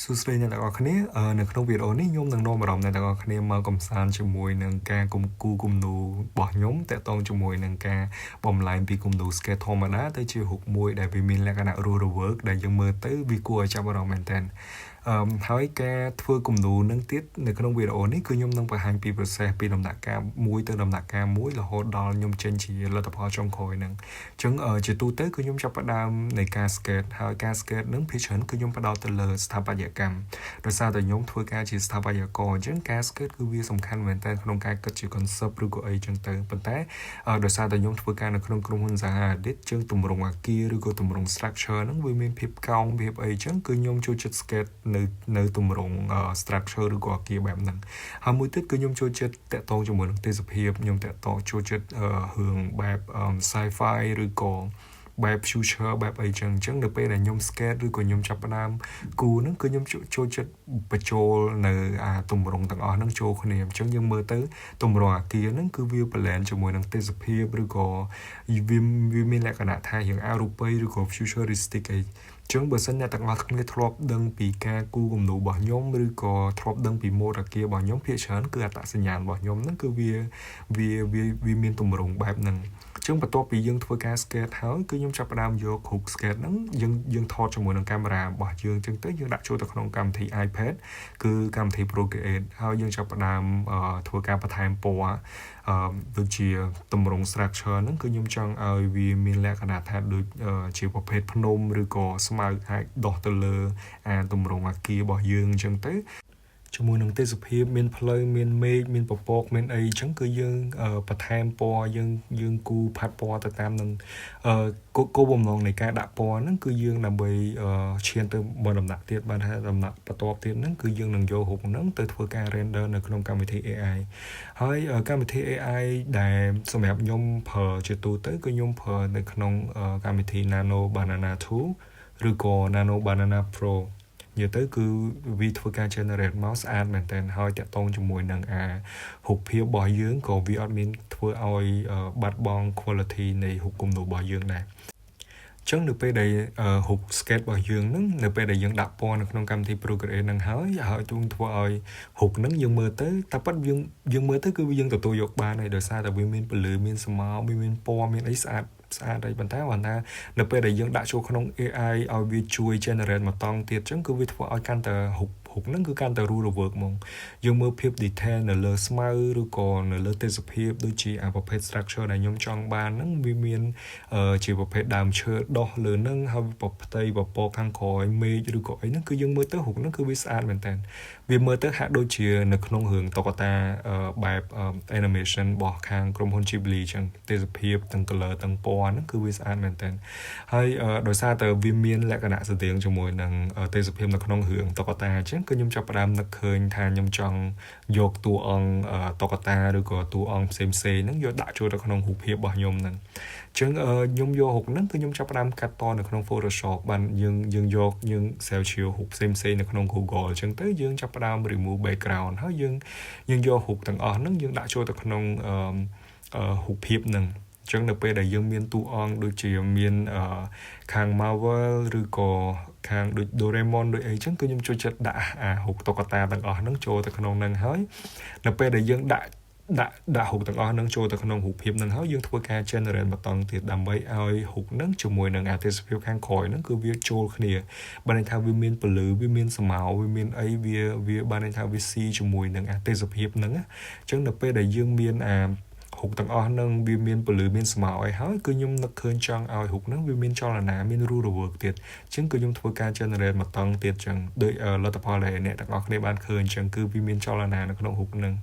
សួស្តីអ្នកទាំងអស់គ្នានៅក្នុងវីដេអូនេះខ្ញុំនឹងនាំអារម្មណ៍អ្នកទាំងអស់គ្នាមកកំសាន្តជាមួយនឹងការគំគូរគំនូររបស់ខ្ញុំតាក់ទងជាមួយនឹងការបំលែងពីគំនូរ sketch ធម្មតាទៅជារូបមួយដែលវាមានលក្ខណៈរស់រវើកដែលយើងមើលទៅវាគួរឲ្យចាប់អារម្មណ៍មែនទែនហើយការធ្វើគំនូរនឹងទៀតនៅក្នុងវីដេអូនេះគឺខ្ញុំនឹងបង្ហាញពី process ពីដំណាក់កាលមួយទៅដំណាក់កាលមួយរហូតដល់ខ្ញុំចេញជាលទ្ធផលចុងក្រោយហ្នឹងអញ្ចឹងជាទូទៅគឺខ្ញុំចាប់ផ្ដើមនៃការ sketch ហើយការ sketch នឹងភាគច្រើនគឺខ្ញុំផ្ដោតទៅលើស្ថាបត្យកម្មដោយសារតែខ្ញុំធ្វើការជាស្ថាបត្យករអញ្ចឹងការ sketch គឺវាសំខាន់មែនតើក្នុងការគិតជា concept ឬក៏អីចឹងទៅប៉ុន្តែដោយសារតែខ្ញុំធ្វើការនៅក្នុងក្រុមហ៊ុន Zaha Hadid ចឹងទម្រង់អាគារឬក៏ទម្រង់ structure ហ្នឹងវាមានភាពកោងភាពអីចឹងគឺខ្ញុំចូលចិត្ត sketch នៅទម្រង់ structure ឬក៏អាគារបែបហ្នឹងហើយមួយទៀតគឺខ្ញុំចូលចិត្តតាក់ទងជាមួយនឹងទេសភាពខ្ញុំតាក់ទងចូលចិត្តរឿងបែប sci-fi ឬក៏បែប future បែបអីចឹងនៅពេលដែលខ្ញុំ sketch ឬក៏ខ្ញុំចាប់ផ្ដើមគូហ្នឹងគឺខ្ញុំចូលចិត្តបញ្ចូលនៅទម្រង់ទាំងអស់ហ្នឹងចូលគ្នាអញ្ចឹងយើងមើលទៅទម្រង់អាគារហ្នឹងគឺវា balance ជាមួយនឹងទេសភាពឬក៏វាមានលក្ខណៈថាយ៉ាងអរូបីឬក៏ futuristic អីចឹងបើសិនអ្នកទាំងអស់គ្នាធ្លាប់ដឹងពីការគូរគំនូររបស់ខ្ញុំឬក៏ធ្លាប់ដឹងពីម៉ូដអាគាររបស់ខ្ញុំភាគច្រើនគឺអត្តសញ្ញាណរបស់ខ្ញុំហ្នឹងគឺវាមានទម្រង់បែបហ្នឹងចឹងបន្ទាប់ពីយើងធ្វើការ sketch ហើយគឺខ្ញុំចាប់ផ្ដើមយករូប sketch ហ្នឹងយើងថតជាមួយនឹងកាមេរ៉ារបស់យើងចឹងទៅយើងដាក់ចូលទៅក្នុងកម្មវិធី iPad គឺកម្មវិធី Procreate ហើយយើងចាប់ផ្ដើមធ្វើការបន្ថែមពណ៌ដូចជាទម្រង់ structure ហ្នឹងគឺខ្ញុំចង់ឲ្យវាមានលក្ខណៈថាដូចជាប្រភេទភ្នំឬក៏ស្មៅអាចដោះទៅលើទម្រង់អាគាររបស់យើងអញ្ចឹងទៅជាមួយនឹងទេសភាពមានផ្លូវមានមេឃមានពពកមានអីអញ្ចឹងគឺយើងបន្ថែមពណ៌យើងគូផាត់ពណ៌ទៅតាមនឹងគោលបំណងនៃការដាក់ពណ៌ហ្នឹងគឺយើងដើម្បីឈានទៅមួយដំណាក់ទៀតបានថាដំណាក់បន្ទាប់ទៀតហ្នឹងគឺយើងនឹងយករូបហ្នឹងទៅធ្វើការ render នៅក្នុងកម្មវិធី AI ហើយកម្មវិធី AI ដែលសម្រាប់ខ្ញុំប្រើជាទូទៅគឺខ្ញុំប្រើនៅក្នុងកម្មវិធី Nano Banana 2ឬក៏ Nano Banana Proនិយាយទៅគឺវាធ្វើការ generate មកស្អាតមែនតើហើយតាក់ទងជាមួយនឹងរូបភាពរបស់យើងក៏វាអត់មានធ្វើឲ្យបាត់បង់ quality នៃរូបគំនូររបស់យើងដែរចឹងនៅពេលដែលរូប sketch របស់យើងហ្នឹងនៅពេលដែលយើងដាក់ពណ៌នៅក្នុងកម្មវិធី Procreate ហ្នឹងហើយទូធ្វើឲ្យរូបហ្នឹងយើងមើលទៅតែប៉ិតយើងមើលទៅគឺយើងទទួលយកបានហើយដោយសារតែវាមានពន្លឺមានស្មៅមានពណ៌មានអីស្អាតអីប៉ុន្តែគាត់ថានៅពេលដែលយើងដាក់ចូលក្នុង AI ឲ្យវាជួយ generate មកតង់ទៀតចឹងគឺវាធ្វើឲ្យកាន់តែរូបហ្នឹងគឺកាន់តែរស់រវើកហ្មងយើងមើលភាព detail នៅលើស្មៅឬក៏នៅលើទេសភាពដូចជាប្រភេទ structure ដែលខ្ញុំចង់បានហ្នឹងវាមានជាប្រភេទដើមឈើដោះលើហ្នឹងហើយផ្ទៃពពកខាងក្រោយមេឃឬក៏អីហ្នឹងគឺយើងមើលទៅរូបហ្នឹងគឺវាស្អាតមែនតើវាមើលទៅហាក់ដូចជានៅក្នុងរឿងតុក្កតាបែប animation របស់ខាងក្រុមហ៊ុន Ghibli ចឹងទេសភាពទាំង color ទាំងពណ៌ហ្នឹងគឺវាស្អាតមែនតើហើយដោយសារតែវាមានលក្ខណៈស្តៀងជាមួយនឹងទេសភាពនៅក្នុងរឿងតុក្កតាចឹងគឺខ្ញុំចាប់ផ្ដើមនឹកឃើញថាខ្ញុំចង់យកតួអង្គតុក្កតាឬក៏តួអង្គផ្សេងហ្នឹងយកដាក់ចូលទៅក្នុងរូបភាពរបស់ខ្ញុំហ្នឹងចឹងខ្ញុំយករូបហ្នឹងគឺខ្ញុំចាប់ផ្ដើមកាត់តនៅក្នុង Photoshop បានយើងយកsave ជារូបផ្សេងនៅក្នុង Google ចឹងទៅយើងចាប់ផ្ដើម remove background ហើយយើងយករូបទាំងអស់ហ្នឹងយើងដាក់ចូលទៅក្នុងរូបភាពហ្នឹងចឹងនៅពេលដែលយើងមានតួអង្គដូចជាមានខាង Marvel ឬក៏ខាងដូច Doraemon ដូចអីចឹងគឺខ្ញុំចូលចិត្តដាក់រូបតុក្កតាទាំងអស់ហ្នឹងចូលទៅក្នុងហ្នឹងហើយនៅពេលដែលយើងដាក់រូបទាំងអស់ហ្នឹងចូលទៅក្នុងរូបភាពហ្នឹងហើយយើងធ្វើការ generate បន្តទៀតដើម្បីឲ្យរូបហ្នឹងជាមួយនឹងទេសភាពខាងក្រោយហ្នឹងគឺវាចូលគ្នាបានន័យថាវាមានពន្លឺវាមានស្មៅវាមានអីវាបានន័យថាវាស៊ីជាមួយនឹងទេសភាពហ្នឹងអញ្ចឹងនៅពេលដែលយើងមានរូបទាំងអស់ហ្នឹងវាមានពន្លឺមានស្មៅអីហើយគឺខ្ញុំនឹកឃើញចង់ឲ្យរូបហ្នឹងវាមានចលនាមានរស់រវើកទៀតអញ្ចឹងគឺខ្ញុំធ្វើការ generate បន្តទៀតអញ្ចឹងដោយលទ្ធផលដែលអ្នកទាំងអស់គ្នាបានឃើញអញ្ចឹងគឺវាមានចលនានៅក្នុងរូបហ្នឹង